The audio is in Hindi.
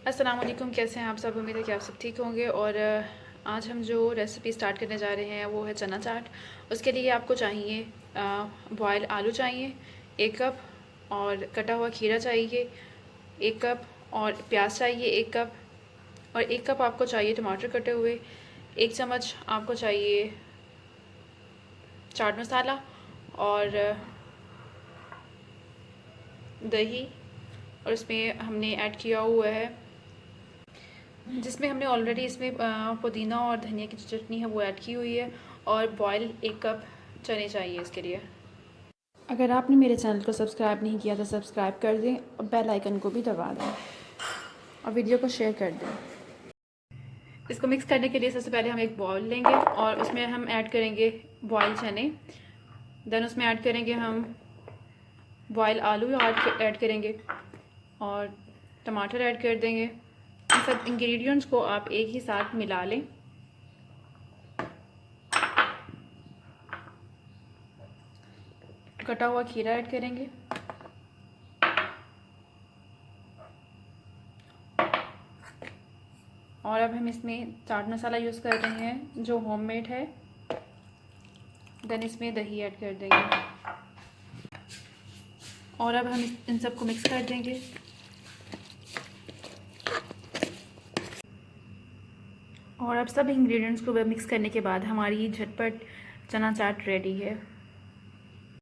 अस्सलाम वालेकुम, कैसे हैं आप सब। उम्मीद है कि आप सब ठीक होंगे। और आज हम जो रेसिपी स्टार्ट करने जा रहे हैं वो है चना चाट। उसके लिए आपको चाहिए बॉयल आलू चाहिए 1 कप, और कटा हुआ खीरा चाहिए 1 कप, और प्याज चाहिए 1 कप, और 1 कप आपको चाहिए टमाटर कटे हुए। 1 चम्मच आपको चाहिए चाट मसाला, और दही, और इसमें हमने ऐड किया हुआ है, जिसमें हमने ऑलरेडी इसमें पुदीना और धनिया की जो चटनी है वो ऐड की हुई है। और बॉयल 1 कप चने चाहिए इसके लिए। अगर आपने मेरे चैनल को सब्सक्राइब नहीं किया तो सब्सक्राइब कर दें और बेल आइकन को भी दबा दें और वीडियो को शेयर कर दें। इसको मिक्स करने के लिए सबसे पहले हम एक बाउल लेंगे और उसमें हम ऐड करेंगे बॉयल चने। देन उसमें ऐड करेंगे हम बॉयल आलू ऐड करेंगे, और टमाटर ऐड कर देंगे। इन सब इंग्रेडिएंट्स को आप एक ही साथ मिला लें। कटा हुआ खीरा ऐड करेंगे, और अब हम इसमें चाट मसाला यूज़ कर रहे हैं जो होममेड है। देन इसमें दही ऐड कर देंगे, और अब हम इन सबको मिक्स कर देंगे। और अब सब इंग्रेडिएंट्स को मिक्स करने के बाद हमारी झटपट चना चाट रेडी है।